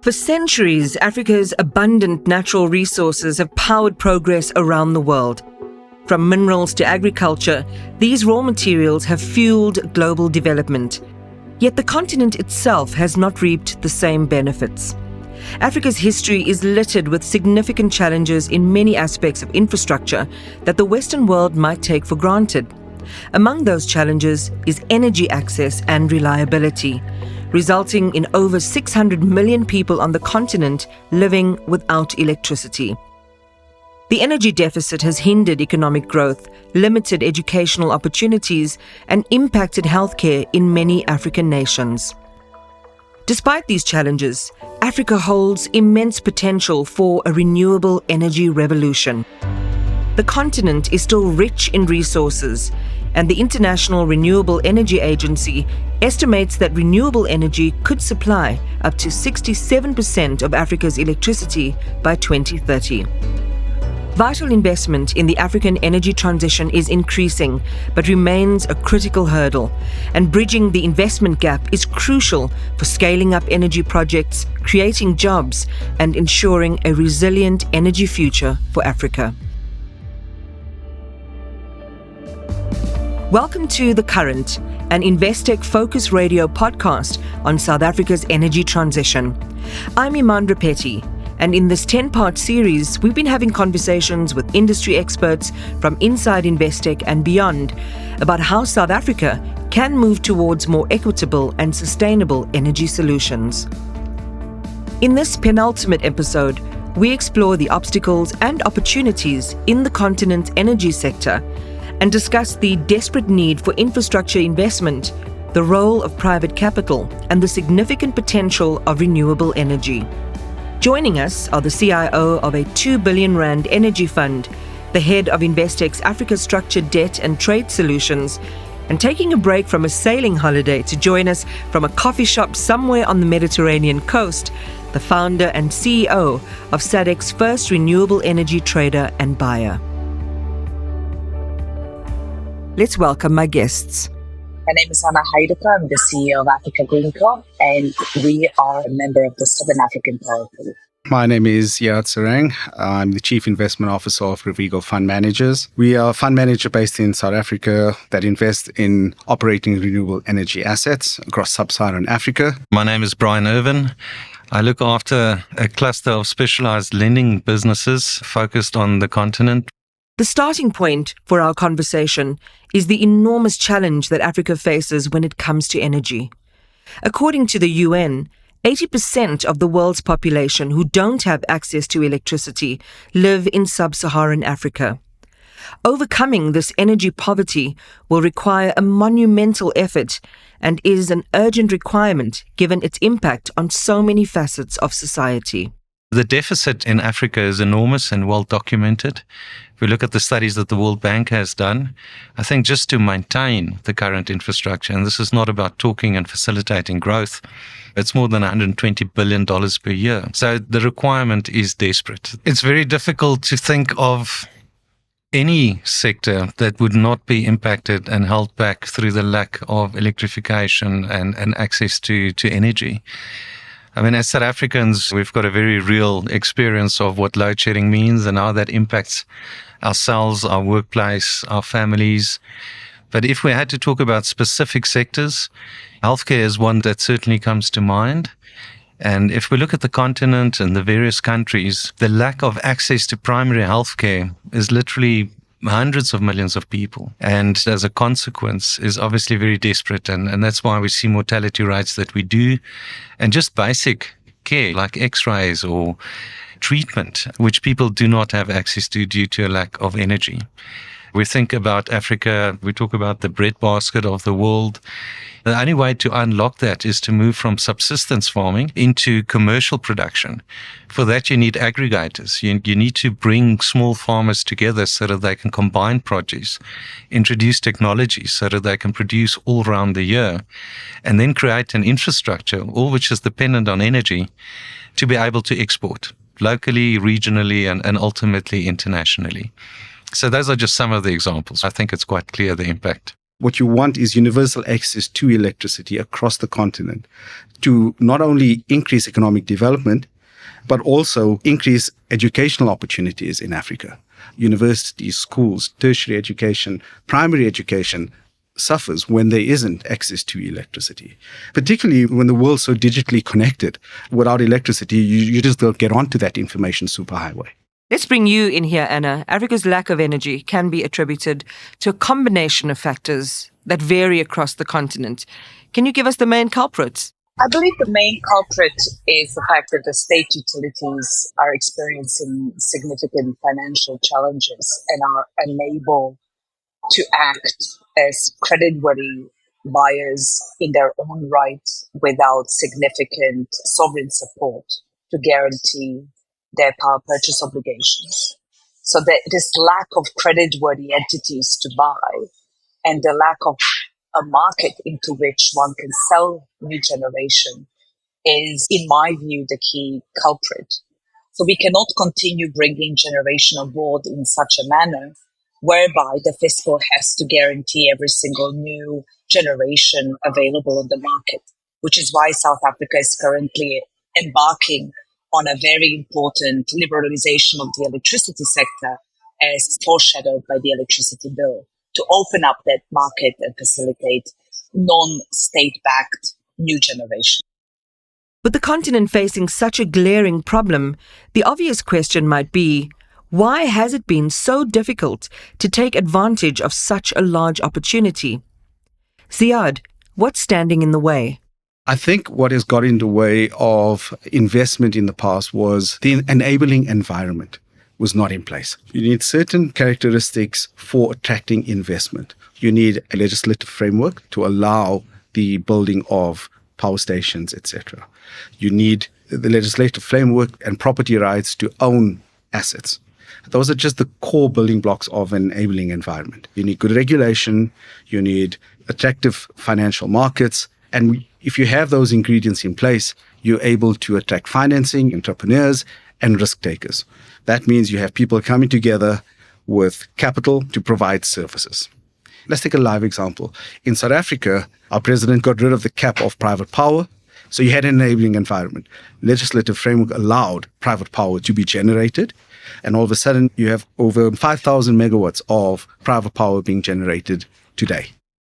For centuries, Africa's abundant natural resources have powered progress around the world. From minerals to agriculture, these raw materials have fueled global development. Yet the continent itself has not reaped the same benefits. Africa's history is littered with significant challenges in many aspects of infrastructure that the Western world might take for granted. Among those challenges is energy access and reliability, resulting in over 600 million people on the continent living without electricity. The energy deficit has hindered economic growth, limited educational opportunities, and impacted healthcare in many African nations. Despite these challenges, Africa holds immense potential for a renewable energy revolution. The continent is still rich in resources, and the International Renewable Energy Agency estimates that renewable energy could supply up to 67% of Africa's electricity by 2030. Vital investment in the African energy transition is increasing, but remains a critical hurdle, and bridging the investment gap is crucial for scaling up energy projects, creating jobs, and ensuring a resilient energy future for Africa. Welcome to The Current, an Investec Focus Radio podcast on South Africa's energy transition. I'm Iman Rappetti, and in this 10-part series, we've been having conversations with industry experts from inside Investec and beyond about how South Africa can move towards more equitable and sustainable energy solutions. In this penultimate episode, we explore the obstacles and opportunities in the continent's energy sector and discuss the desperate need for infrastructure investment, the role of private capital, and the significant potential of renewable energy. Joining us are the CIO of a 2 billion rand energy fund, the head of Investec's Africa Structured Debt and Trade Solutions, and taking a break from a sailing holiday to join us from a coffee shop somewhere on the Mediterranean coast, the founder and CEO of SADC's first renewable energy trader and buyer. Let's welcome my guests. My name is Ana Hajduka. I'm the CEO of Africa GreenCo, and we are a member of the Southern African Power Pool. My name is Ziyaad Sarang. I'm the Chief Investment Officer of Revego Fund Managers. We are a fund manager based in South Africa that invests in operating renewable energy assets across sub-Saharan Africa. My name is Irvine. I look after a cluster of specialized lending businesses focused on the continent. The starting point for our conversation is the enormous challenge that Africa faces when it comes to energy. According to the UN, 80% of the world's population who don't have access to electricity live in sub-Saharan Africa. Overcoming this energy poverty will require a monumental effort and is an urgent requirement given its impact on so many facets of society. The deficit in Africa is enormous and well documented. If we look at the studies that the World Bank has done, I think just to maintain the current infrastructure, and this is not about talking and facilitating growth, it's more than $120 billion per year. So the requirement is desperate. It's very difficult to think of any sector that would not be impacted and held back through the lack of electrification and access to energy. I mean, as South Africans, we've got a very real experience of what load shedding means and how that impacts ourselves, our workplace, our families. But if we had to talk about specific sectors, healthcare is one that certainly comes to mind. And if we look at the continent and the various countries, the lack of access to primary healthcare is literally hundreds of millions of people. And as a consequence is obviously very desperate. And that's why we see mortality rates that we do. And just basic care like x-rays or treatment, which people do not have access to due to a lack of energy. We think about Africa, we talk about the breadbasket of the world. The only way to unlock that is to move from subsistence farming into commercial production. For that, you need aggregators. You need to bring small farmers together so that they can combine produce, introduce technology so that they can produce all around the year, and then create an infrastructure, all which is dependent on energy, to be able to export locally, regionally, and ultimately internationally. So those are just some of the examples. I think it's quite clear the impact. What you want is universal access to electricity across the continent to not only increase economic development, but also increase educational opportunities in Africa. Universities, schools, tertiary education, primary education suffers when there isn't access to electricity, particularly when the world's so digitally connected. Without electricity, you just don't get onto that information superhighway. Let's bring you in here, Anna. Africa's lack of energy can be attributed to a combination of factors that vary across the continent. Can you give us the main culprits? I believe the main culprit is the fact that the state utilities are experiencing significant financial challenges and are unable to act as creditworthy buyers in their own right without significant sovereign support to guarantee their power purchase obligations. So this lack of creditworthy entities to buy and the lack of a market into which one can sell new generation is, in my view, the key culprit. So we cannot continue bringing generation on board in such a manner whereby the fiscal has to guarantee every single new generation available on the market, which is why South Africa is currently embarking on a very important liberalization of the electricity sector as foreshadowed by the electricity bill, to open up that market and facilitate non-state-backed new generation. With the continent facing such a glaring problem, the obvious question might be, why has it been so difficult to take advantage of such a large opportunity? Ziyaad, what's standing in the way? I think what has got in the way of investment in the past was the enabling environment was not in place. You need certain characteristics for attracting investment. You need a legislative framework to allow the building of power stations, etc. You need the legislative framework and property rights to own assets. Those are just the core building blocks of an enabling environment. You need good regulation, you need attractive financial markets, and if you have those ingredients in place, you're able to attract financing, entrepreneurs, and risk takers. That means you have people coming together with capital to provide services. Let's take a live example. In South Africa, our president got rid of the cap of private power, so you had an enabling environment. Legislative framework allowed private power to be generated, and all of a sudden you have over 5,000 megawatts of private power being generated today.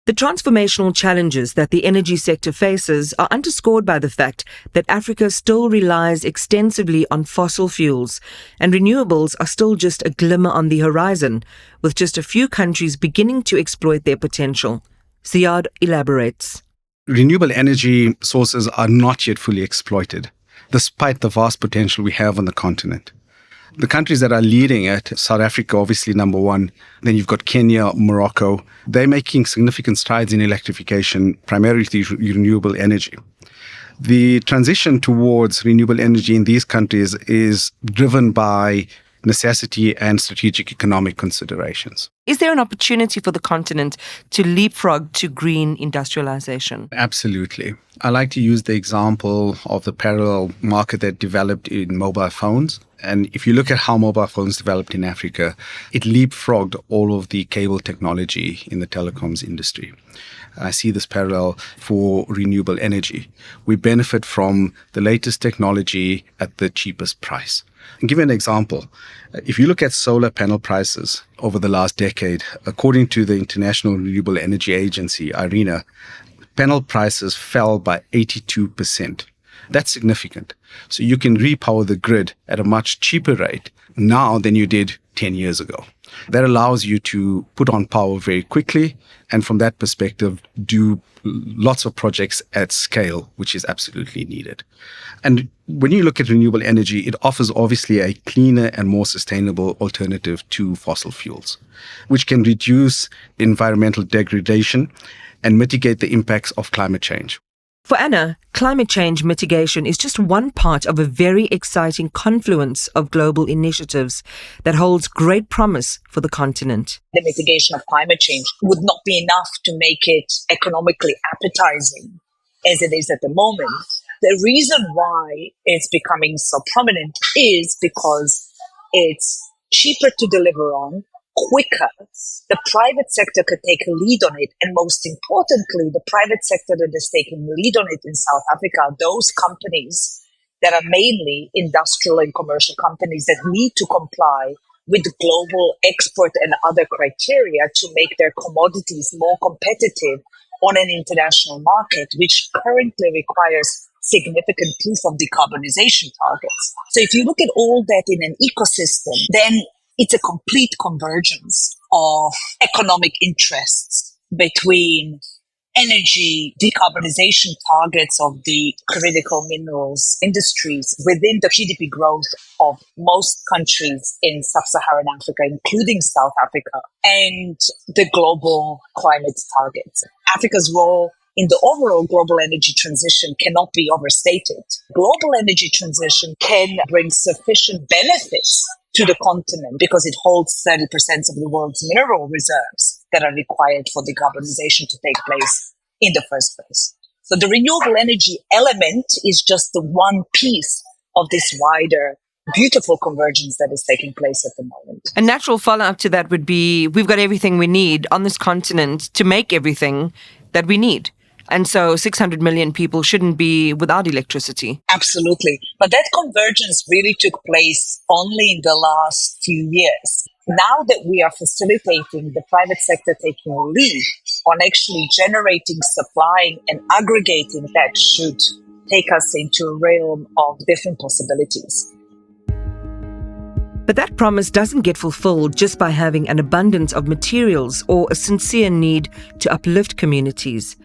The transformational challenges that the energy sector faces are underscored by the fact that Africa still relies extensively on fossil fuels, and renewables are still just a glimmer on the horizon, with just a few countries beginning to exploit their potential. Ziyaad elaborates. Renewable energy sources are not yet fully exploited, despite the vast potential we have on the continent. The countries that are leading it, South Africa, obviously number one. Then you've got Kenya, Morocco. They're making significant strides in electrification, primarily through renewable energy. The transition towards renewable energy in these countries is driven by necessity and strategic economic considerations. Is there an opportunity for the continent to leapfrog to green industrialization? Absolutely. I like to use the example of the parallel market that developed in mobile phones. And if you look at how mobile phones developed in Africa, it leapfrogged all of the cable technology in the telecoms industry. I see this parallel for renewable energy. We benefit from the latest technology at the cheapest price. I'll give you an example. If you look at solar panel prices over the last decade, according to the International Renewable Energy Agency, IRENA, panel prices fell by 82%. That's significant. So you can repower the grid at a much cheaper rate now than you did 10 years ago. That allows you to put on power very quickly, and from that perspective, do lots of projects at scale, which is absolutely needed. And when you look at renewable energy, it offers obviously a cleaner and more sustainable alternative to fossil fuels, which can reduce environmental degradation and mitigate the impacts of climate change. For Anna, climate change mitigation is just one part of a very exciting confluence of global initiatives that holds great promise for the continent. The mitigation of climate change would not be enough to make it economically appetizing as it is at the moment. The reason why it's becoming so prominent is because it's cheaper to deliver on, quicker the private sector could take a lead on it. And most importantly, the private sector that is taking the lead on it in South Africa are those companies that are mainly industrial and commercial companies that need to comply with global export and other criteria to make their commodities more competitive on an international market, which currently requires significant proof of decarbonization targets. So if you look at all that in an ecosystem, then it's a complete convergence of economic interests between energy decarbonization targets of the critical minerals industries within the GDP growth of most countries in sub-Saharan Africa, including South Africa, and the global climate targets. Africa's role in the overall global energy transition cannot be overstated. Global energy transition can bring sufficient benefits to the continent because it holds 30% of the world's mineral reserves that are required for decarbonization to take place in the first place. So the renewable energy element is just the one piece of this wider, beautiful convergence that is taking place at the moment. A natural follow-up to that would be, we've got everything we need on this continent to make everything that we need. And so 600 million people shouldn't be without electricity. Absolutely. But that convergence really took place only in the last few years. Now that we are facilitating the private sector taking a lead on actually generating, supplying, and aggregating, that should take us into a realm of different possibilities. But that promise doesn't get fulfilled just by having an abundance of materials or a sincere need to uplift communities.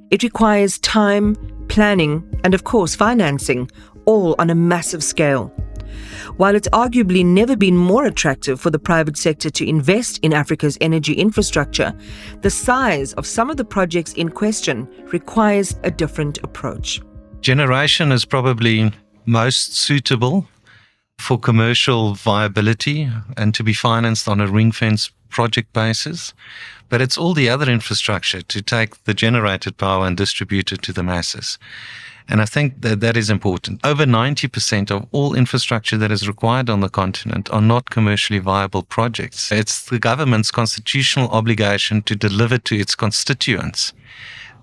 It requires time, planning, and of course financing, all on a massive scale. While it's arguably never been more attractive for the private sector to invest in Africa's energy infrastructure, the size of some of the projects in question requires a different approach. Generation is probably most suitable for commercial viability and to be financed on a ring-fence project basis. But it's all the other infrastructure to take the generated power and distribute it to the masses. And I think that is important. Over 90% of all infrastructure that is required on the continent are not commercially viable projects. It's the government's constitutional obligation to deliver to its constituents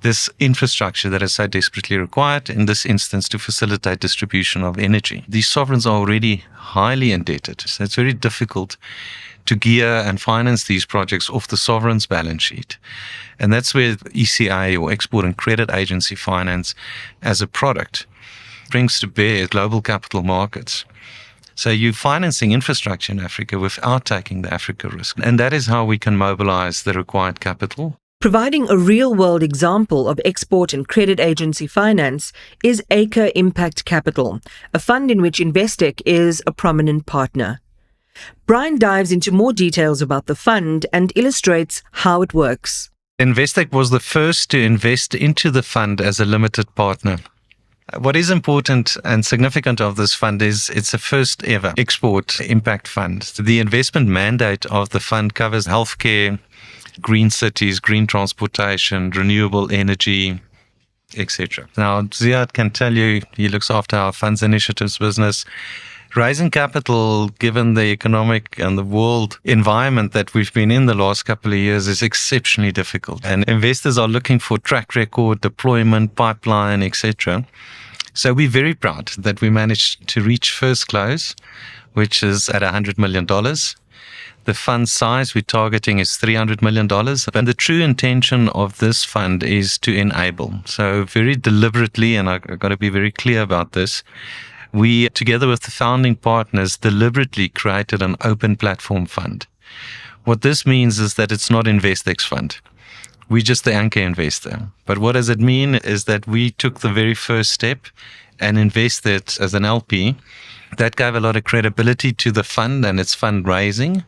this infrastructure that is so desperately required, in this instance, to facilitate distribution of energy. These sovereigns are already highly indebted, so it's very difficult to gear and finance these projects off the sovereign's balance sheet. And that's where ECA, or Export and Credit Agency finance, as a product, brings to bear global capital markets. So you're financing infrastructure in Africa without taking the Africa risk. And that is how we can mobilize the required capital. Providing a real-world example of export and credit agency finance is Acre Impact Capital, a fund in which Investec is a prominent partner. Brian dives into more details about the fund and illustrates how it works. Investec was the first to invest into the fund as a limited partner. What is important and significant of this fund is it's a first ever export impact fund. The investment mandate of the fund covers healthcare, green cities, green transportation, renewable energy, etc. Now, Ziyaad can tell you, he looks after our funds initiatives business. Raising capital, given the economic and the world environment that we've been in the last couple of years, is exceptionally difficult. And investors are looking for track record, deployment, pipeline, etc. So we're very proud that we managed to reach first close, which is at $100 million. The fund size we're targeting is $300 million. And the true intention of this fund is to enable. So very deliberately, and I've got to be very clear about this, we, together with the founding partners, deliberately created an open platform fund. What this means is that it's not Investec's fund. We're just the anchor investor. But what does it mean is that we took the very first step and invested as an LP. That gave a lot of credibility to the fund and its fundraising.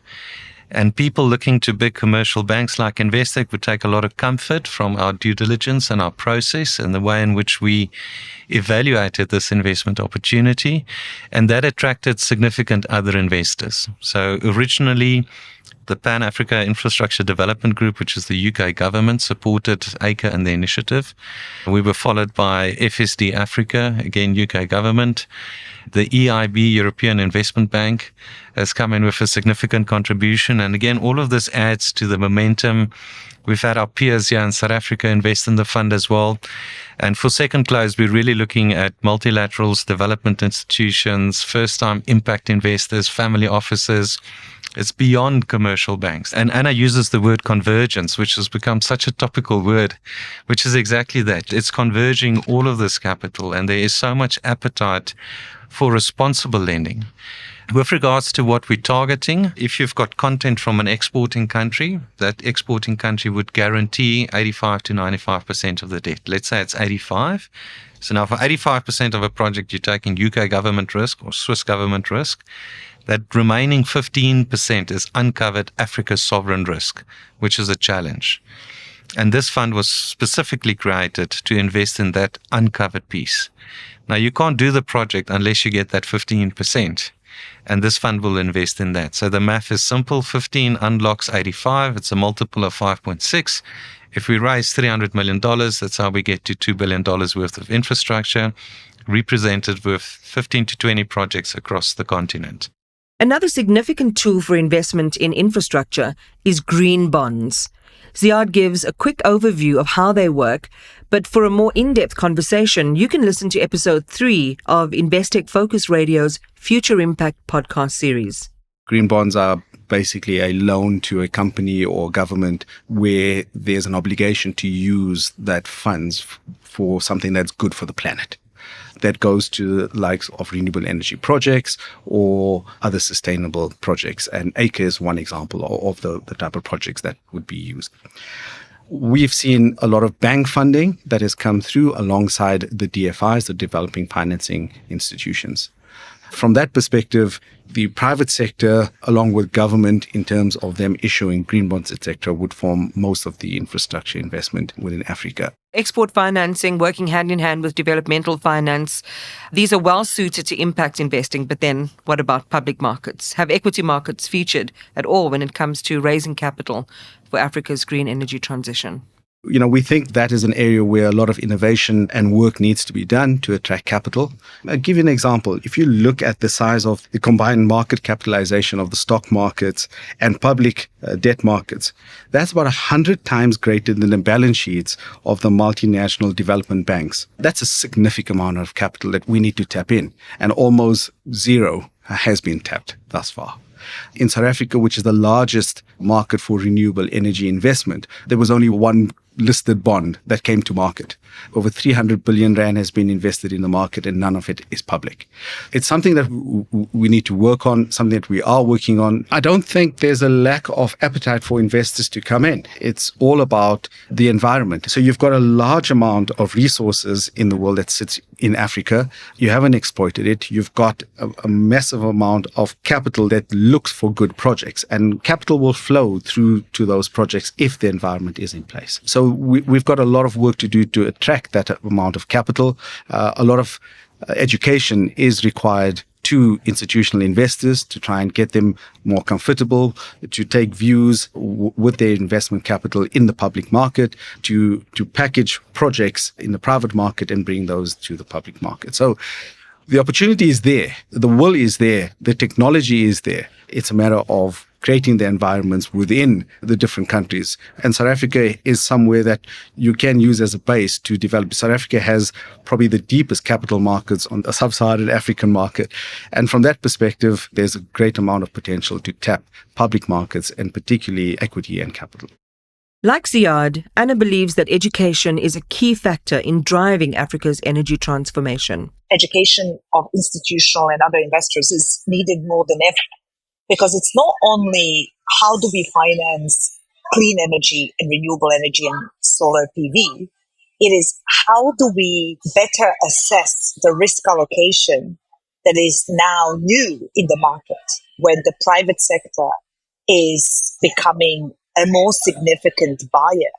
And people looking to big commercial banks like Investec would take a lot of comfort from our due diligence and our process and the way in which we evaluated this investment opportunity. And that attracted significant other investors. So originally, The Pan-Africa Infrastructure Development Group, which is the UK government, supported ACRE and the initiative. We were followed by FSD Africa, again UK government. The EIB, European Investment Bank, has come in with a significant contribution. And again, all of this adds to the momentum. We've had our peers here in South Africa invest in the fund as well. And for second close, we're really looking at multilaterals, development institutions, first-time impact investors, family offices. It's beyond commercial banks. And Ana uses the word convergence, which has become such a topical word, which is exactly that. It's converging all of this capital, and there is so much appetite for responsible lending. With regards to what we're targeting, if you've got content from an exporting country, that exporting country would guarantee 85 to 95% of the debt. Let's say it's 85. So now for 85% of a project, you're taking UK government risk or Swiss government risk. That remaining 15% is uncovered Africa's sovereign risk, which is a challenge. And this fund was specifically created to invest in that uncovered piece. Now, you can't do the project unless you get that 15%. And this fund will invest in that. So the math is simple. 15 unlocks 85. It's a multiple of 5.6. If we raise $300 million, that's how we get to $2 billion worth of infrastructure, represented with 15 to 20 projects across the continent. Another significant tool for investment in infrastructure is green bonds. Ziyaad gives a quick overview of how they work, but for a more in-depth conversation, you can listen to episode 3 of Investec Focus Radio's Future Impact podcast series. Green bonds are basically a loan to a company or government where there's an obligation to use that funds for something that's good for the planet. That goes to the likes of renewable energy projects or other sustainable projects. And ACRE is one example of the type of projects that would be used. We've seen a lot of bank funding that has come through alongside the DFIs, the developing financing institutions. From that perspective, the private sector, along with government, in terms of them issuing green bonds, etc., would form most of the infrastructure investment within Africa. Export financing, working hand in hand with developmental finance, these are well suited to impact investing. But then what about public markets? Have equity markets featured at all when it comes to raising capital for Africa's green energy transition? We think that is an area where a lot of innovation and work needs to be done to attract capital. I'll give you an example. If you look at the size of the combined market capitalization of the stock markets and public debt markets, that's about 100 times greater than the balance sheets of the multinational development banks. That's a significant amount of capital that we need to tap in, and almost zero has been tapped thus far. In South Africa, which is the largest market for renewable energy investment, there was only one listed bond that came to market. Over 300 billion rand has been invested in the market, and none of it is public. It's something that we need to work on, something that we are working on. I don't think there's a lack of appetite for investors to come in. It's all about the environment. So you've got a large amount of resources in the world that sits in Africa. You haven't exploited it. You've got a massive amount of capital that looks for good projects, and capital will flow through to those projects if the environment is in place. So we've got a lot of work to do to attract that amount of capital. A lot of education is required to institutional investors to try and get them more comfortable, to take views with their investment capital in the public market, to package projects in the private market and bring those to the public market. So the opportunity is there, the will is there, the technology is there. It's a matter of creating the environments within the different countries. And South Africa is somewhere that you can use as a base to develop. South Africa has probably the deepest capital markets on the sub-Saharan African market. And from that perspective, there's a great amount of potential to tap public markets, and particularly equity and capital. Like Ziyaad, Ana believes that education is a key factor in driving Africa's energy transformation. Education of institutional and other investors is needed more than ever, because it's not only how do we finance clean energy and renewable energy and solar PV, it is how do we better assess the risk allocation that is now new in the market when the private sector is becoming a more significant buyer,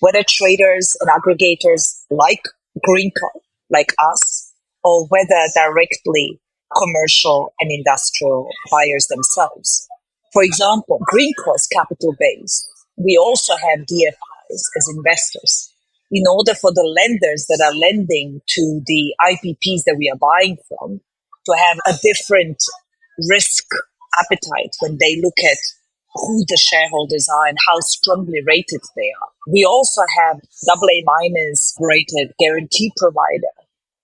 whether traders and aggregators like GreenCo, like us, or whether directly commercial and industrial buyers themselves. For example, GreenCo's capital base, we also have DFIs as investors. In order for the lenders that are lending to the IPPs that we are buying from to have a different risk appetite when they look at who the shareholders are and how strongly rated they are. We also have AA minus rated guarantee provider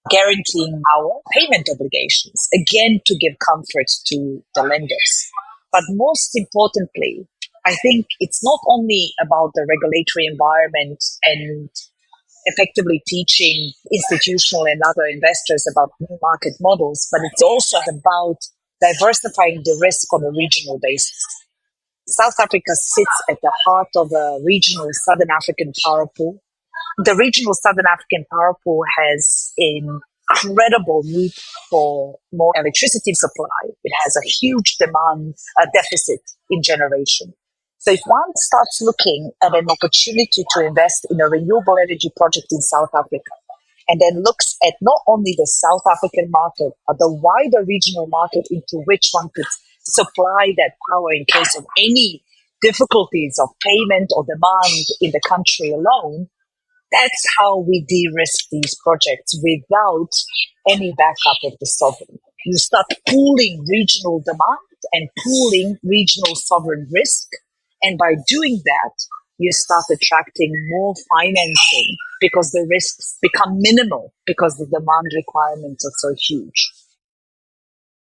guaranteeing our payment obligations, again, to give comfort to the lenders. But most importantly, I think it's not only about the regulatory environment and effectively teaching institutional and other investors about new market models, but it's also about diversifying the risk on a regional basis. South Africa sits at the heart of a regional Southern African power pool. The regional Southern African power pool has an incredible need for more electricity supply. It has a huge demand, a deficit in generation. So if one starts looking at an opportunity to invest in a renewable energy project in South Africa, and then looks at not only the South African market, but the wider regional market into which one could supply that power in case of any difficulties of payment or demand in the country alone, that's how we de-risk these projects without any backup of the sovereign. You start pooling regional demand and pooling regional sovereign risk. And by doing that, you start attracting more financing because the risks become minimal because the demand requirements are so huge.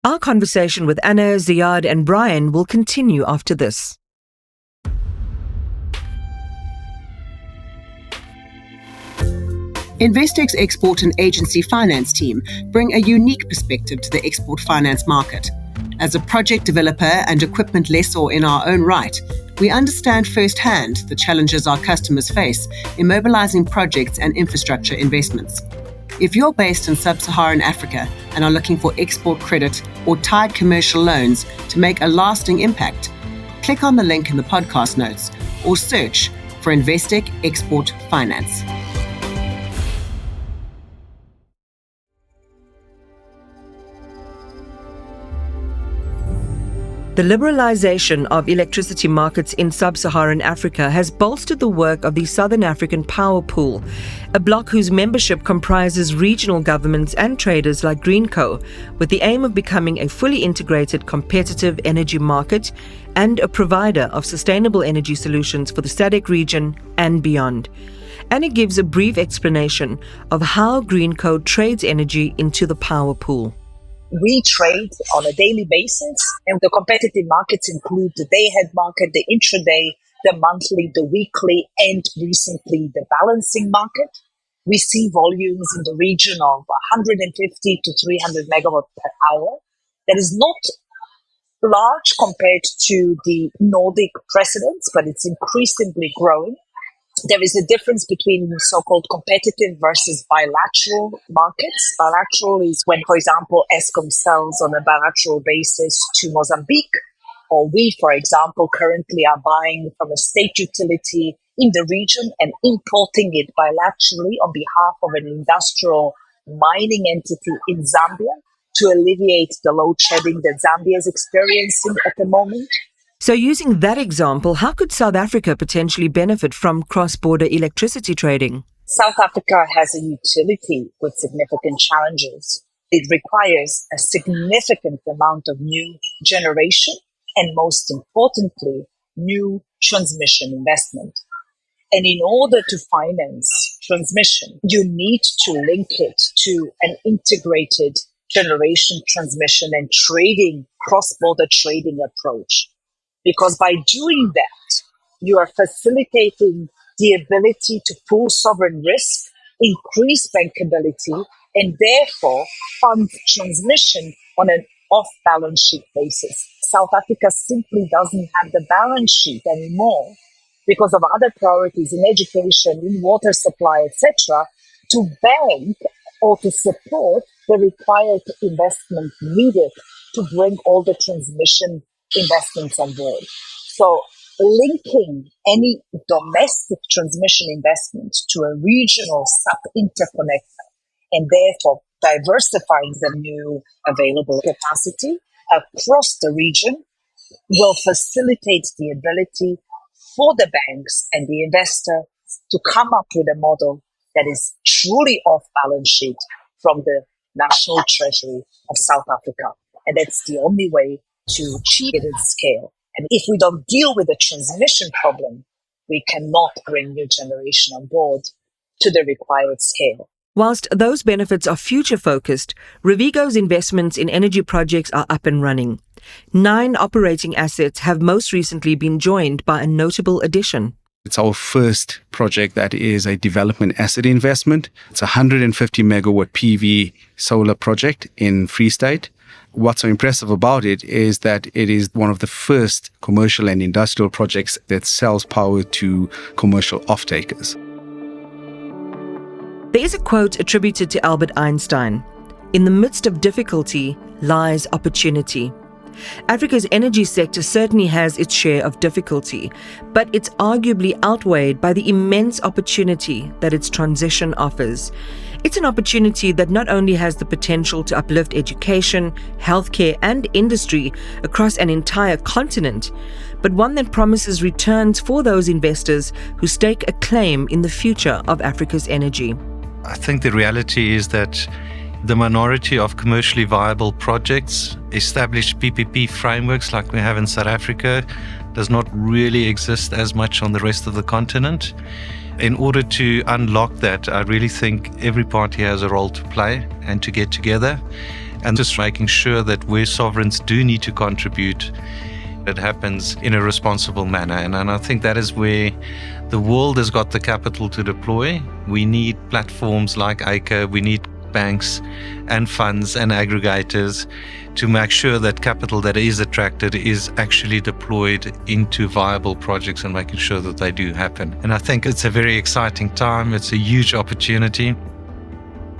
Our conversation with Ana, Ziyaad and Brian will continue after this. Investec's export and agency finance team bring a unique perspective to the export finance market. As a project developer and equipment lessor in our own right, we understand firsthand the challenges our customers face in mobilizing projects and infrastructure investments. If you're based in sub-Saharan Africa and are looking for export credit or tied commercial loans to make a lasting impact, click on the link in the podcast notes or search for Investec Export Finance. The liberalization of electricity markets in sub-Saharan Africa has bolstered the work of the Southern African Power Pool, a bloc whose membership comprises regional governments and traders like GreenCo, with the aim of becoming a fully integrated, competitive energy market and a provider of sustainable energy solutions for the SADC region and beyond. And it gives a brief explanation of how GreenCo trades energy into the power pool. We trade on a daily basis, and the competitive markets include the day-ahead market, the intraday, the monthly, the weekly, and recently the balancing market. We see volumes in the region of 150 to 300 megawatt per hour. That is not large compared to the Nordic precedents, but it's increasingly growing. There is a difference between so-called competitive versus bilateral markets. Bilateral is when, for example, Eskom sells on a bilateral basis to Mozambique, or we, for example, currently are buying from a state utility in the region and importing it bilaterally on behalf of an industrial mining entity in Zambia to alleviate the load shedding that Zambia is experiencing at the moment. So using that example, how could South Africa potentially benefit from cross-border electricity trading? South Africa has a utility with significant challenges. It requires a significant amount of new generation and, most importantly, new transmission investment. And in order to finance transmission, you need to link it to an integrated generation, transmission, and trading, cross-border trading approach. Because by doing that, you are facilitating the ability to pool sovereign risk, increase bankability, and therefore fund transmission on an off-balance sheet basis. South Africa simply doesn't have the balance sheet anymore because of other priorities in education, in water supply, etc., to bank or to support the required investment needed to bring all the transmission investments on board. So linking any domestic transmission investments to a regional sub-interconnector and therefore diversifying the new available capacity across the region will facilitate the ability for the banks and the investor to come up with a model that is truly off balance sheet from the national treasury of South Africa. And that's the only way to achieve it at scale. And if we don't deal with the transmission problem, we cannot bring new generation on board to the required scale. Whilst those benefits are future-focused, Revego's investments in energy projects are up and running. 9 operating assets have most recently been joined by a notable addition. It's our first project that is a development asset investment. It's a 150 megawatt PV solar project in Free State. What's so impressive about it is that it is one of the first commercial and industrial projects that sells power to commercial off-takers. There is a quote attributed to Albert Einstein: "In the midst of difficulty lies opportunity." Africa's energy sector certainly has its share of difficulty, but it's arguably outweighed by the immense opportunity that its transition offers. It's an opportunity that not only has the potential to uplift education, healthcare, and industry across an entire continent, but one that promises returns for those investors who stake a claim in the future of Africa's energy. I think the reality is that the minority of commercially viable projects, established PPP frameworks like we have in South Africa, does not really exist as much on the rest of the continent. In order to unlock that, I really think every party has a role to play and to get together, and just making sure that where sovereigns do need to contribute, it happens in a responsible manner. And I think that is where the world has got the capital to deploy. We need platforms like ICA, we need banks and funds and aggregators to make sure that capital that is attracted is actually deployed into viable projects and making sure that they do happen. And I think it's a very exciting time. It's a huge opportunity.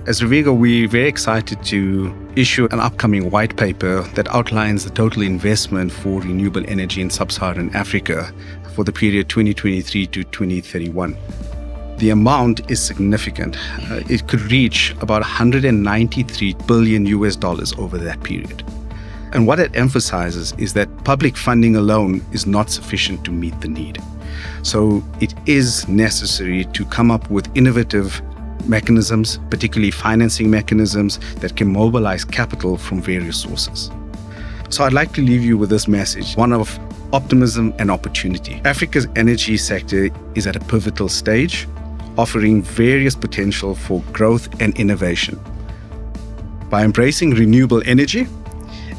As Revego, we're very excited to issue an upcoming white paper that outlines the total investment for renewable energy in sub-Saharan Africa for the period 2023 to 2031. The amount is significant. It could reach about $193 billion over that period. And what it emphasizes is that public funding alone is not sufficient to meet the need. So it is necessary to come up with innovative mechanisms, particularly financing mechanisms that can mobilize capital from various sources. So I'd like to leave you with this message, one of optimism and opportunity. Africa's energy sector is at a pivotal stage, offering various potential for growth and innovation. By embracing renewable energy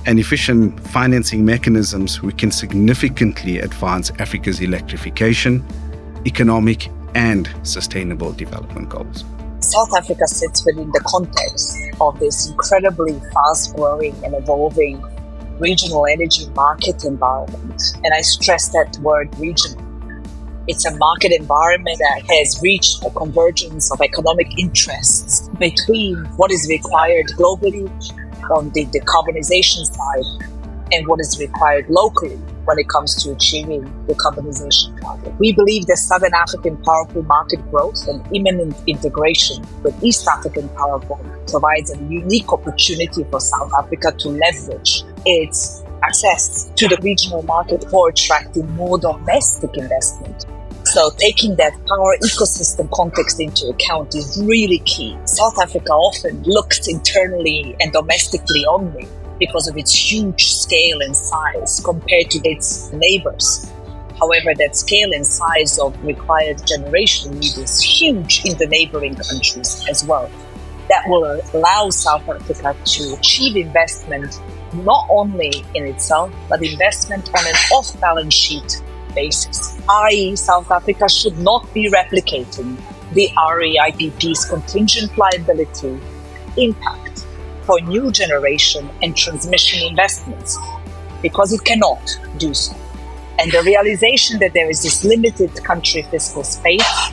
and efficient financing mechanisms, we can significantly advance Africa's electrification, economic, and sustainable development goals. South Africa sits within the context of this incredibly fast-growing and evolving regional energy market environment. And I stress that word regional. It's a market environment that has reached a convergence of economic interests between what is required globally on the decarbonization side and what is required locally when it comes to achieving the decarbonization target. We believe that Southern African power pool market growth and imminent integration with East African power pool provides a unique opportunity for South Africa to leverage its access to the regional market for attracting more domestic investment. So taking that power ecosystem context into account is really key. South Africa often looks internally and domestically only because of its huge scale and size compared to its neighbors. However, that scale and size of required generation need is huge in the neighboring countries as well. That will allow South Africa to achieve investment not only in itself, but investment on an off-balance sheet basis, i.e. South Africa should not be replicating the REIPP's contingent liability impact for new generation and transmission investments, because it cannot do so. And the realization that there is this limited country fiscal space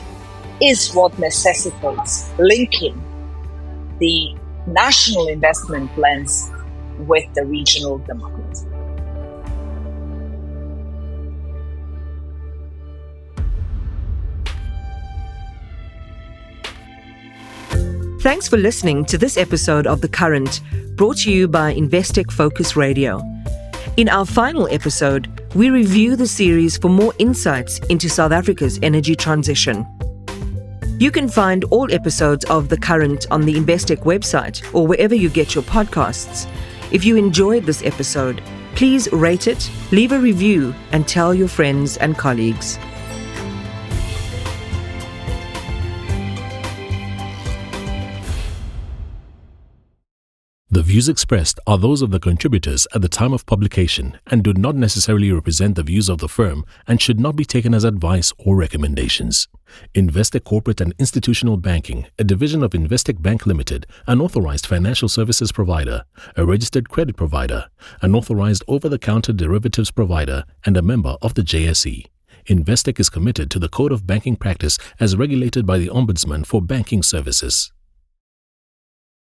is what necessitates linking the national investment plans with the regional demand. Thanks for listening to this episode of The Current, brought to you by Investec Focus Radio. In our final episode, we review the series for more insights into South Africa's energy transition. You can find all episodes of The Current on the Investec website or wherever you get your podcasts. If you enjoyed this episode, please rate it, leave a review, and tell your friends and colleagues. The views expressed are those of the contributors at the time of publication and do not necessarily represent the views of the firm and should not be taken as advice or recommendations. Investec Corporate and Institutional Banking, a division of Investec Bank Limited, an authorized financial services provider, a registered credit provider, an authorized over-the-counter derivatives provider, and a member of the JSE. Investec is committed to the Code of Banking Practice as regulated by the Ombudsman for Banking Services.